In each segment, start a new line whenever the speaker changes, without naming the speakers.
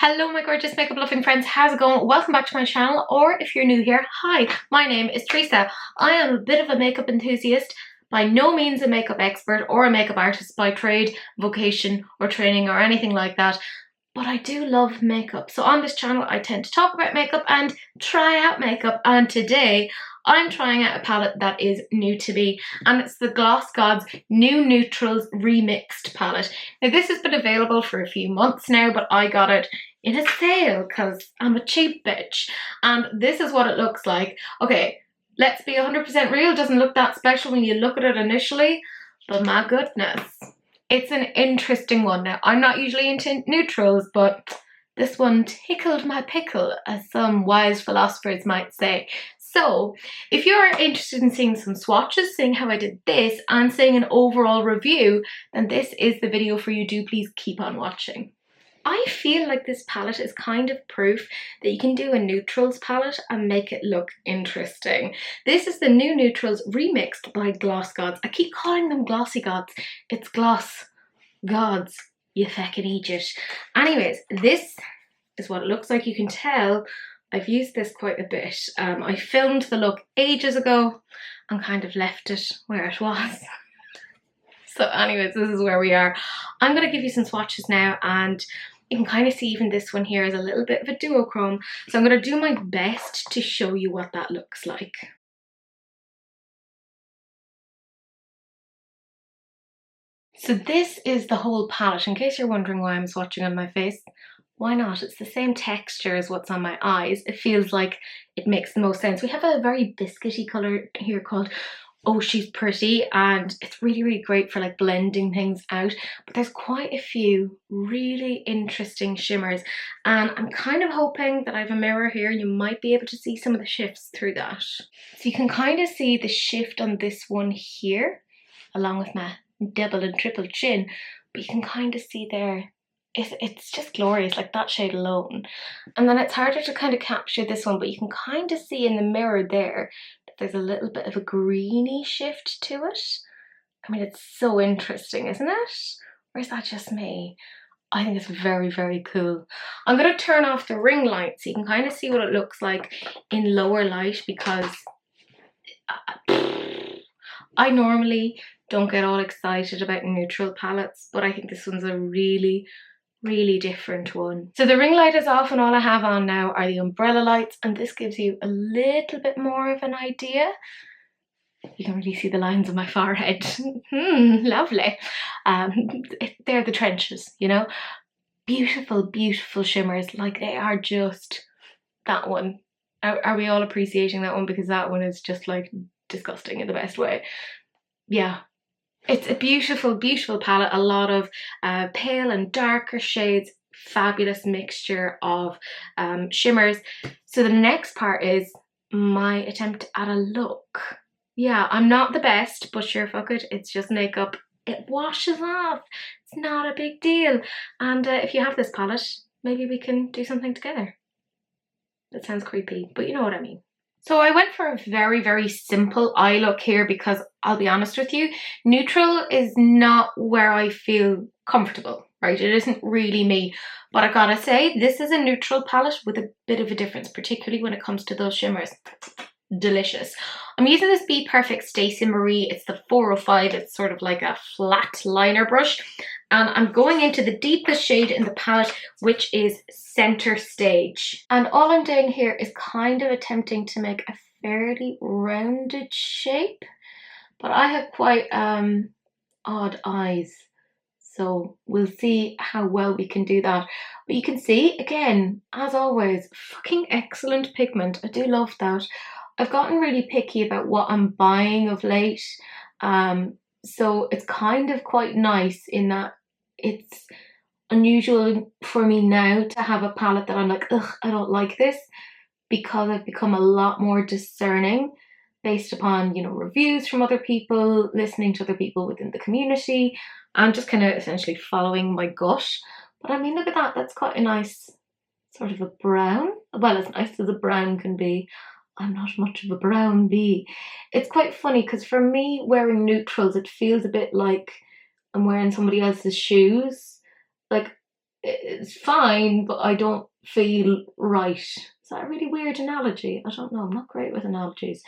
Hello my gorgeous makeup loving friends, how's it going? Welcome back to my channel, or if you're new here, hi, my name is Teresa. I am a bit of a makeup enthusiast, by no means a makeup expert or a makeup artist by trade, vocation or training or anything like that, but I do love makeup. So on this channel I tend to talk about makeup and try out makeup, and today I'm trying out a palette that is new to me, and it's the Gloss Gods new Neutrals Remixed palette. Now this has been available for a few months now, but I got it in a sale because I'm a cheap bitch, and this is what it looks like. Okay, let's be 100% real, it doesn't look that special when you look at it initially, but my goodness. It's an interesting one. Now, I'm not usually into neutrals, but this one tickled my pickle, as some wise philosophers might say. So, if you're interested in seeing some swatches, seeing how I did this, and seeing an overall review, then this is the video for you. Do please keep on watching. I feel like this palette is kind of proof that you can do a neutrals palette and make it look interesting. This is the new Neutrals Remixed by Gloss Gods. I keep calling them Glossy Gods. It's Gloss Gods, you feckin' idiot. Anyways, this is what it looks like. You can tell I've used this quite a bit. I filmed the look ages ago and kind of left it where it was. So anyways, this is where we are. I'm going to give you some swatches now, and you can kind of see even this one here is a little bit of a duochrome. So I'm going to do my best to show you what that looks like. So this is the whole palette. In case you're wondering why I'm swatching on my face, why not? It's the same texture as what's on my eyes. It feels like it makes the most sense. We have a very biscuity colour here called Oh She's Pretty, and it's really great for like blending things out, but there's quite a few really interesting shimmers, and I'm kind of hoping that I have a mirror here and you might be able to see some of the shifts through that. So you can kind of see the shift on this one here along with my double and triple chin, but you can kind of see there it's just glorious, like that shade alone. And then it's harder to kind of capture this one, but you can kind of see in the mirror there that there's a little bit of a greeny shift to it. I mean, it's so interesting, isn't it? Or is that just me? I think it's very cool. I'm going to turn off the ring light so you can kind of see what it looks like in lower light, because I normally don't get all excited about neutral palettes, but I think this one's a really different one. So the ring light is off, and all I have on now are the umbrella lights, and this gives you a little bit more of an idea. You can really see the lines on my forehead. Lovely. They're the trenches, you know. Beautiful shimmers, like they are just that one. Are we all appreciating that one? Because that one is just like disgusting in the best way. Yeah. It's a beautiful palette, a lot of pale and darker shades, fabulous mixture of shimmers. So the next part is my attempt at a look. Yeah, I'm not the best, but sure, fuck it, it's just makeup. It washes off, it's not a big deal. And if you have this palette, maybe we can do something together. That sounds creepy, but you know what I mean. So I went for a very simple eye look here because I'll be honest with you, neutral is not where I feel comfortable, right? It isn't really me. But I gotta say, this is a neutral palette with a bit of a difference, particularly when it comes to those shimmers. Delicious. I'm using this Be Perfect Stacey Marie. It's the 405. It's sort of like a flat liner brush. And I'm going into the deepest shade in the palette, which is Center Stage. And all I'm doing here is kind of attempting to make a fairly rounded shape. But I have quite odd eyes, so we'll see how well we can do that. But you can see, again, as always, fucking excellent pigment. I do love that. I've gotten really picky about what I'm buying of late, so it's kind of quite nice in that it's unusual for me now to have a palette that I'm like, ugh, I don't like this, because I've become a lot more discerning based upon, you know, reviews from other people, listening to other people within the community, and just kind of essentially following my gut. But I mean, look at that, that's quite a nice sort of a brown. Well, as nice as a brown can be. I'm not much of a brown bee. It's quite funny because for me, wearing neutrals, it feels a bit like I'm wearing somebody else's shoes. Like, it's fine, but I don't feel right. Is that a really weird analogy? I don't know, I'm not great with analogies.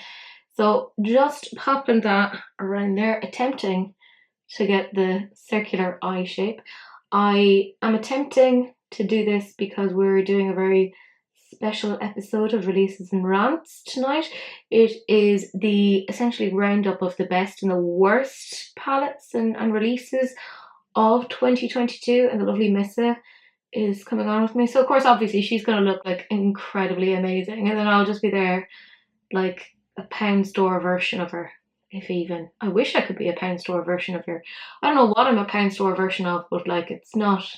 So just popping that around there, attempting to get the circular eye shape. I am attempting to do this because we're doing a very special episode of Releases and Rants tonight. It is the essentially roundup of the best and the worst palettes and releases of 2022, and the lovely Missa is coming on with me. So of course, obviously, she's going to look like incredibly amazing, and then I'll just be there like a pound store version of her, if even. I wish I could be a pound store version of her. I don't know what I'm a pound store version of, but like it's not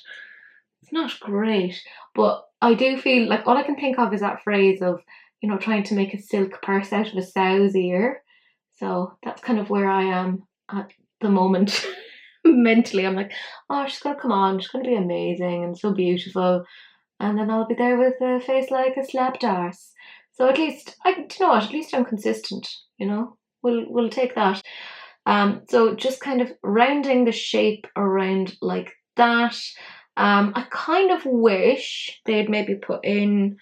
great. But I do feel like all I can think of is that phrase of, you know, trying to make a silk purse out of a sow's ear. So that's kind of where I am at the moment. Mentally, I'm like, oh, she's gonna come on, she's gonna be amazing and so beautiful, and then I'll be there with a face like a slapped arse. So at least do you know what? At least I'm consistent. You know, we'll take that. So just kind of rounding the shape around like that. I kind of wish they'd maybe put in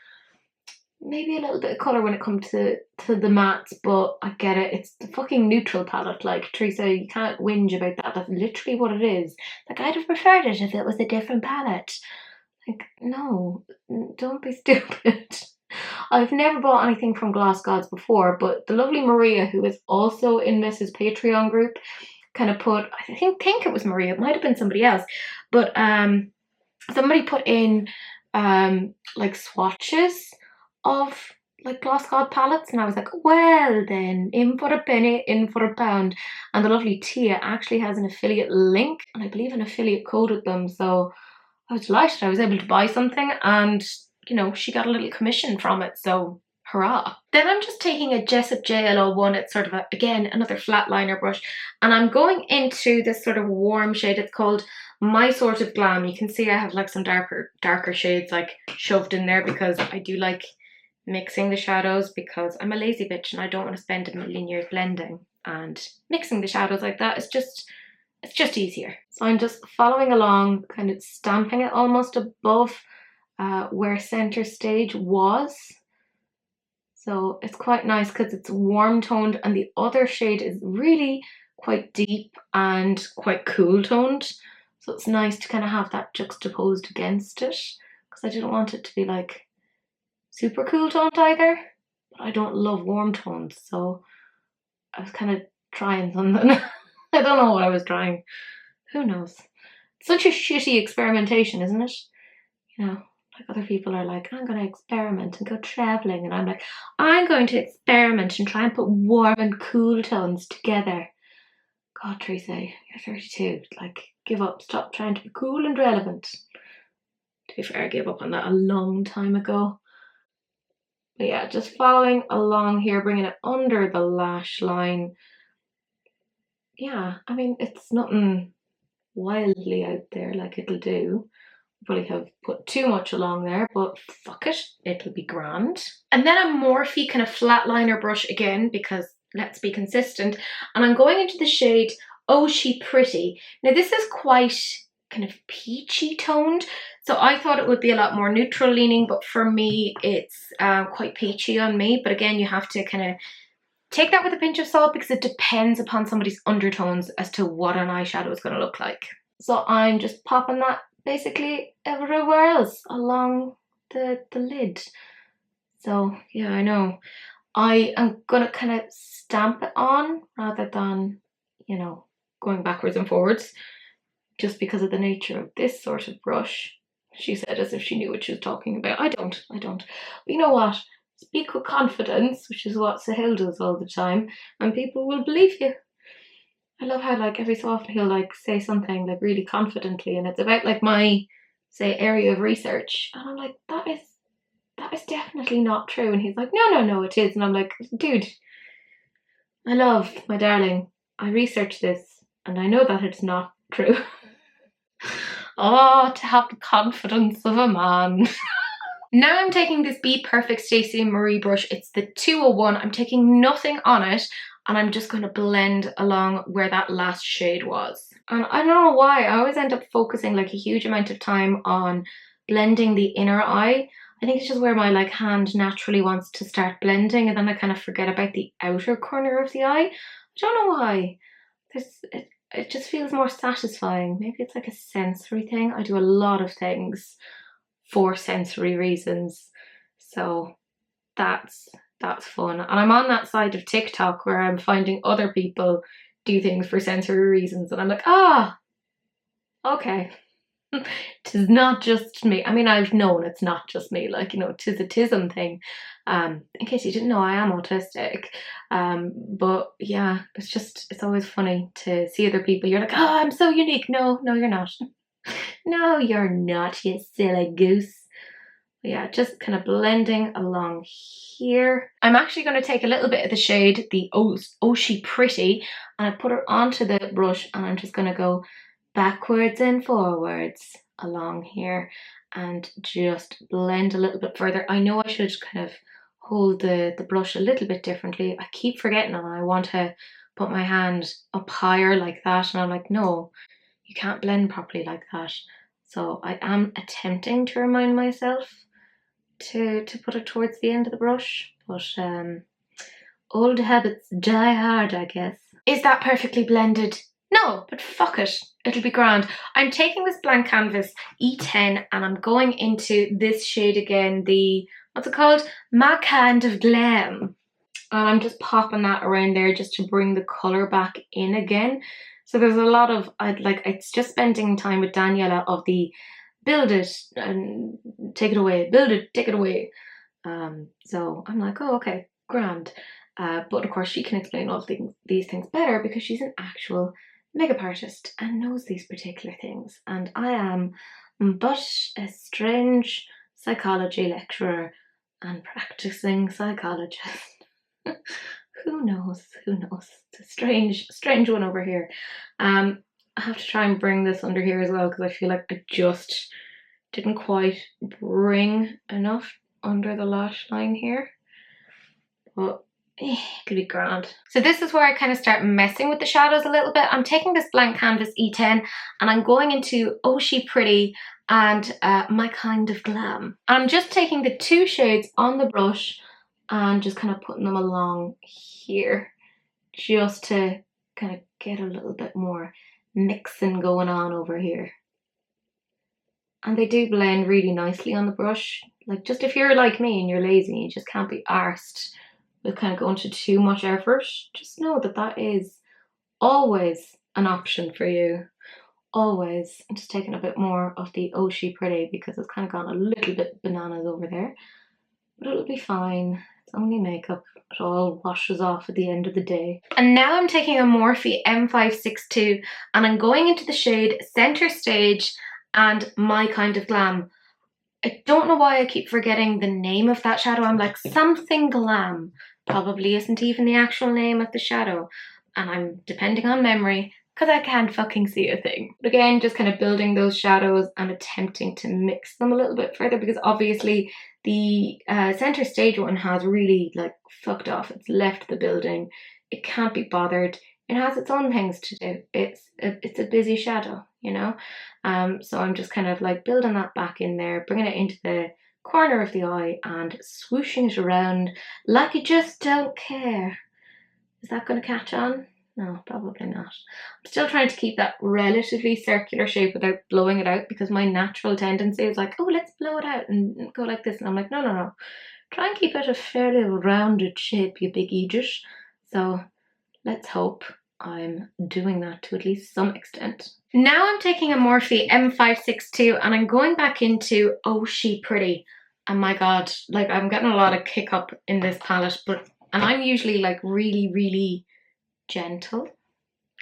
maybe a little bit of colour when it comes to the mattes, but I get it. It's the fucking neutral palette. Like, Teresa, you can't whinge about that. That's literally what it is. Like, I'd have preferred it if it was a different palette. Like, no, don't be stupid. I've never bought anything from Gloss Gods before, but the lovely Maria, who is also in Mrs. Patreon group, kind of put, I think it was Maria, it might have been somebody else, but somebody put in like swatches of like Gloss God palettes, and I was like, well then, in for a penny, in for a pound. And the lovely Tia actually has an affiliate link, and I believe an affiliate code with them, so I was delighted. I was able to buy something, and you know, she got a little commission from it, so hurrah. Then I'm just taking a Jessup JL01, it's sort of again another flat liner brush, and I'm going into this sort of warm shade. It's called My Sort of Glam. You can see I have like some darker shades like shoved in there because I do like mixing the shadows, because I'm a lazy bitch and I don't want to spend a million years blending, and mixing the shadows like that is just, it's just easier. So I'm just following along, kind of stamping it almost above where center stage was. So it's quite nice because it's warm toned, and the other shade is really quite deep and quite cool toned. So it's nice to kind of have that juxtaposed against it, because I didn't want it to be like super cool toned either, but I don't love warm tones, so I was kind of trying something. I don't know what I was trying. Who knows? It's such a shitty experimentation, isn't it? You know, like other people are like, I'm going to experiment and go travelling, and I'm like, I'm going to experiment and try and put warm and cool tones together. God, Teresa, you're 32. Like, give up. Stop trying to be cool and relevant. To be fair, I gave up on that a long time ago. But yeah, just following along here, bringing it under the lash line. Yeah, I mean, it's nothing wildly out there, like it'll do. Probably have put too much along there, but fuck it, it'll be grand. And then a Morphe kind of flat liner brush again, because let's be consistent. And I'm going into the shade Oh She Pretty. Now this is quite kind of peachy toned, so I thought it would be a lot more neutral leaning, but for me it's quite peachy on me. But again, you have to kind of take that with a pinch of salt, because it depends upon somebody's undertones as to what an eyeshadow is going to look like. So I'm just popping that basically everywhere else along the lid. So yeah, I know I am gonna kind of stamp it on rather than, you know, going backwards and forwards, just because of the nature of this sort of brush. She said as if she knew what she was talking about. I don't. But you know what? Speak with confidence, which is what Sahil does all the time, and people will believe you. I love how like every so often he'll like say something like really confidently, and it's about like my, say, area of research, and I'm like, that is definitely not true, and he's like, no, it is, and I'm like, dude, my love, my darling, I researched this, and I know that it's not true. Oh, to have the confidence of a man. Now I'm taking this Be Perfect Stacey Marie brush. It's the 201. I'm taking nothing on it. and I'm just going to blend along where that last shade was. And I don't know why, I always end up focusing like a huge amount of time on blending the inner eye. I think it's just where my like hand naturally wants to start blending, and then I kind of forget about the outer corner of the eye. I don't know why. It just feels more satisfying. Maybe it's like a sensory thing. I do a lot of things for sensory reasons, so that's fun. And I'm on that side of TikTok where I'm finding other people do things for sensory reasons, and I'm like, ah, okay. Tis not just me. I mean, I've known it's not just me, like, you know, tis a tism thing. In case you didn't know, I am autistic. But yeah, it's always funny to see other people. You're like, oh, I'm so unique. No, you're not. No, you're not, you silly goose. Yeah, just kind of blending along here. I'm actually going to take a little bit of the shade, the Oh She Pretty, and I put it onto the brush, and I'm just going to go backwards and forwards along here and just blend a little bit further. I know I should kind of hold the brush a little bit differently. I keep forgetting, and I want to put my hand up higher like that, and I'm like, no, you can't blend properly like that. So I am attempting to remind myself to put it towards the end of the brush, but old habits die hard, I guess. Is that perfectly blended? No, but fuck it, it'll be grand. I'm taking this blank canvas E10, and I'm going into this shade again, the, what's it called? My Kind of Glam. And I'm just popping that around there just to bring the colour back in again. So there's a lot of, it's just spending time with Daniela of the build it and take it away, build it, take it away. So I'm like, oh, okay, grand. But of course she can explain all these things better because she's an actual makeup artist and knows these particular things. And I am but a strange psychology lecturer and practicing psychologist. Who knows? It's a strange one over here. I have to try and bring this under here as well because I feel like I just didn't quite bring enough under the lash line here. But it could be grand. So this is where I kind of start messing with the shadows a little bit. I'm taking this blank canvas E10 and I'm going into Oh She Pretty and My Kind of Glam. I'm just taking the two shades on the brush and just kind of putting them along here just to kind of get a little bit more mixing going on over here. And they do blend really nicely on the brush. Like, just if you're like me and you're lazy and you just can't be arsed with kind of going to too much effort, just know that that is always an option for you. Always. I'm just taking a bit more of the Oh She Pretty because it's kind of gone a little bit bananas over there. But it'll be fine. It's only makeup. It all washes off at the end of the day. And now I'm taking a Morphe M562 and I'm going into the shade Center Stage and My Kind of Glam. I don't know why I keep forgetting the name of that shadow. I'm like, something glam. Probably isn't even the actual name of the shadow. And I'm depending on memory because I can't fucking see a thing. But again, just kind of building those shadows and attempting to mix them a little bit further because obviously the Center Stage one has really like fucked off. It's left the building. It can't be bothered. It has its own things to do. It's a busy shadow, you know? So I'm just kind of like building that back in there, bringing it into the corner of the eye and swooshing it around like you just don't care. Is that going to catch on? No, probably not. I'm still trying to keep that relatively circular shape without blowing it out because my natural tendency is like, oh, let's blow it out and go like this. And I'm like, no. Try and keep it a fairly rounded shape, you big idiot. So let's hope I'm doing that to at least some extent. Now I'm taking a Morphe M562 and I'm going back into Oh She Pretty. And my God, like I'm getting a lot of kick up in this palette, and I'm usually like really gentle.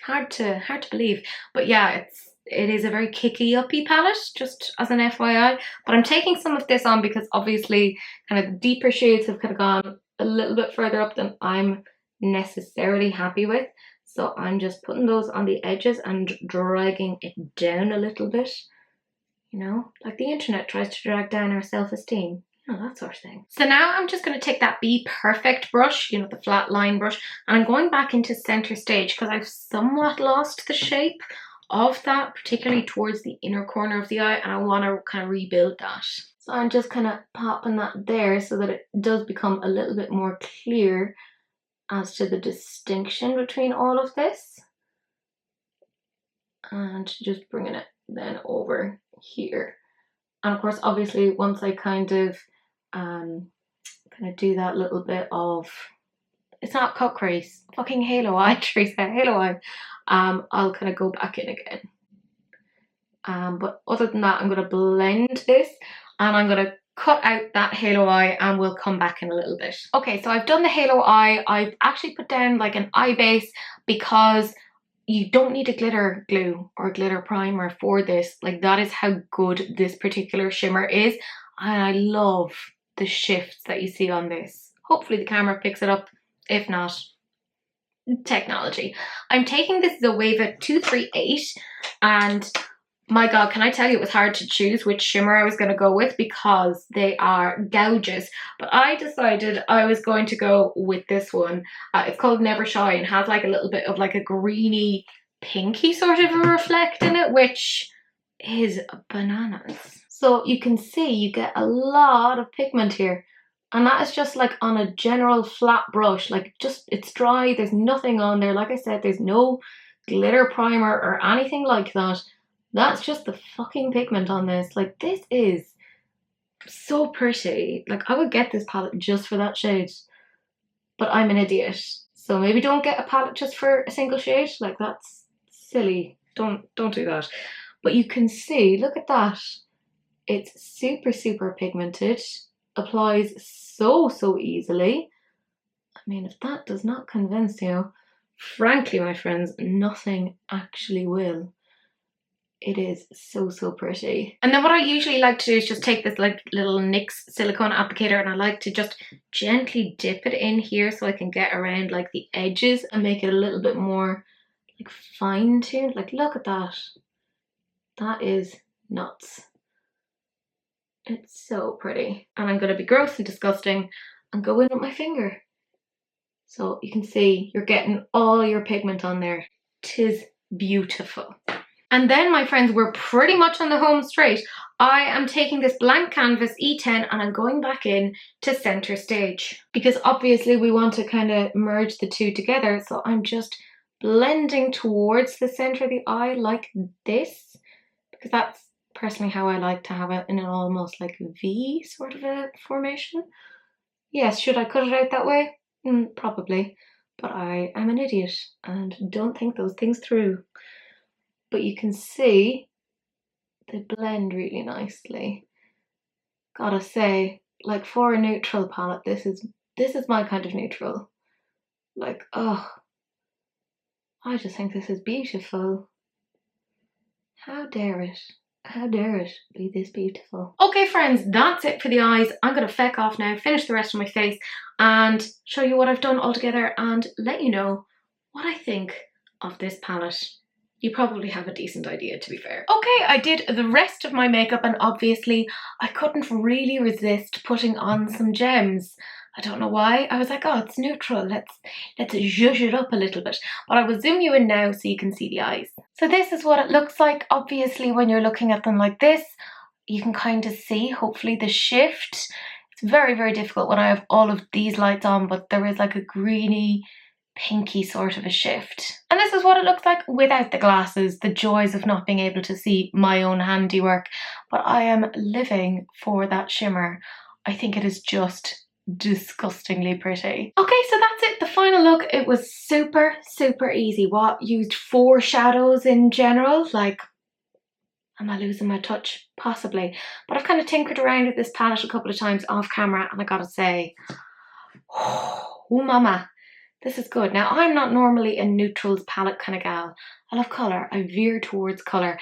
Hard to believe. But yeah, it is a very kicky uppy palette, just as an FYI. But I'm taking some of this on because obviously kind of the deeper shades have kind of gone a little bit further up than I'm necessarily happy with. So I'm just putting those on the edges and dragging it down a little bit. You know, like the internet tries to drag down our self-esteem. you know, that sort of thing. So now I'm just going to take that Be Perfect brush, you know, the flat line brush, and I'm going back into center stage because I've somewhat lost the shape of that, particularly towards the inner corner of the eye, and I want to kind of rebuild that. So I'm just kind of popping that there so that it does become a little bit more clear as to the distinction between all of this. And just bringing it then over here. And of course, obviously, once I kind of do that little bit of, it's not cut crease, fucking halo eye, Teresa, halo eye, I'll kind of go back in again. But other than that, I'm going to blend this and I'm going to cut out that halo eye and we'll come back in a little bit. Okay, so I've done the halo eye. I've actually put down like an eye base because you don't need a glitter glue or glitter primer for this. Like, that is how good this particular shimmer is. And I love the shifts that you see on this. Hopefully the camera picks it up. If not, technology. I'm taking this Zoeva 238 and my God, can I tell you, it was hard to choose which shimmer I was going to go with because they are gorgeous. But I decided I was going to go with this one. It's called Never Shy and has like a little bit of like a greeny, pinky sort of a reflect in it, which is bananas. So you can see you get a lot of pigment here. And that is just like on a general flat brush, like just, it's dry, there's nothing on there. Like I said, there's no glitter primer or anything like that. That's just the fucking pigment on this. Like, this is so pretty. Like, I would get this palette just for that shade. But I'm an idiot. So maybe don't get a palette just for a single shade. Like, that's silly. Don't do that. But you can see, look at that. It's super, super pigmented. Applies so easily. I mean, if that does not convince you, frankly, my friends, nothing actually will. It is so pretty. And then what I usually like to do is just take this like little NYX silicone applicator and I like to just gently dip it in here so I can get around like the edges and make it a little bit more like fine-tuned. Like, look at that. That is nuts. It's so pretty. And I'm going to be gross and disgusting and go in with my finger. So you can see you're getting all your pigment on there. 'Tis beautiful. And then, my friends, we're pretty much on the home straight. I am taking this blank canvas E10 and I'm going back in to center stage because obviously we want to kind of merge the two together. So I'm just blending towards the center of the eye like this because that's personally how I like to have it in an almost like V sort of a formation. Yes, should I cut it out that way? Probably, but I am an idiot and don't think those things through. But you can see they blend really nicely. Gotta say, like, for a neutral palette, this is my kind of neutral. Like, oh, I just think this is beautiful. How dare it? How dare it be this beautiful? Okay, friends, that's it for the eyes. I'm gonna feck off now, finish the rest of my face, and show you what I've done all together and let you know what I think of this palette. You probably have a decent idea, to be fair. Okay, I did the rest of my makeup and obviously I couldn't really resist putting on some gems. I don't know why. I was like, oh, it's neutral. Let's zhuzh it up a little bit. But I will zoom you in now so you can see the eyes. So this is what it looks like. Obviously, when you're looking at them like this, you can kind of see, hopefully, the shift. It's very difficult when I have all of these lights on, but there is like a greeny, pinky sort of a shift. And this is what it looks like without the glasses, the joys of not being able to see my own handiwork. But I am living for that shimmer. I think it is just disgustingly pretty. Okay, so that's it, the final look. It was super easy. What, used 4 shadows in general? Like, am I losing my touch? Possibly. But I've kind of tinkered around with this palette a couple of times off camera and I gotta say, oh mama, this is good. Now, I'm not normally a neutrals palette kind of gal. I love colour. I veer towards colour.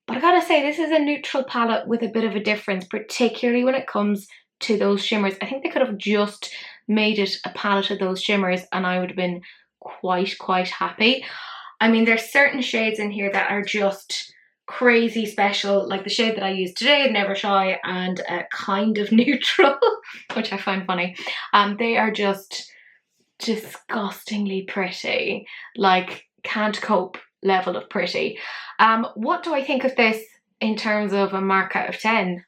But I gotta say, this is a neutral palette with a bit of a difference, particularly when it comes to those shimmers. I think they could have just made it a palette of those shimmers and I would have been quite happy. I mean, there's certain shades in here that are just crazy special, like the shade that I used today, Never Shy, and Kind of Neutral, which I find funny. They are just disgustingly pretty, like can't cope level of pretty. What do I think of this in terms of a mark out of 10?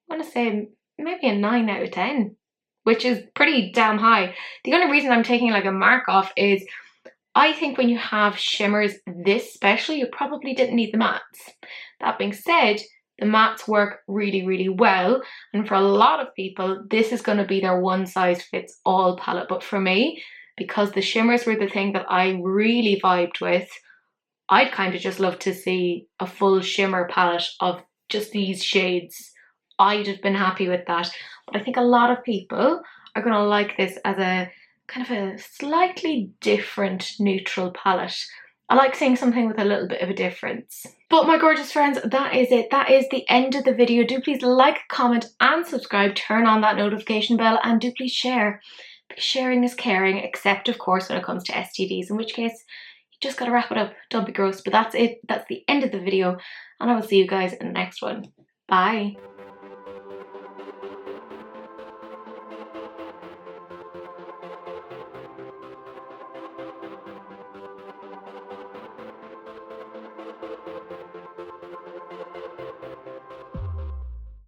I want to say maybe a 9 out of 10, which is pretty damn high. The only reason I'm taking like a mark off is I think when you have shimmers this special, you probably didn't need the mattes. That being said, the mattes work really, really well. And for a lot of people, this is going to be their one size fits all palette. But for me, because the shimmers were the thing that I really vibed with, I'd kind of just love to see a full shimmer palette of just these shades. I'd have been happy with that. But I think a lot of people are going to like this as a kind of a slightly different neutral palette. I like seeing something with a little bit of a difference. But my gorgeous friends, that is it. That is the end of the video. Do please like, comment and subscribe. Turn on that notification bell and do please share. Because sharing is caring, except of course when it comes to STDs, in which case you just gotta wrap it up. Don't be gross. But that's it. That's the end of the video and I will see you guys in the next one. Bye.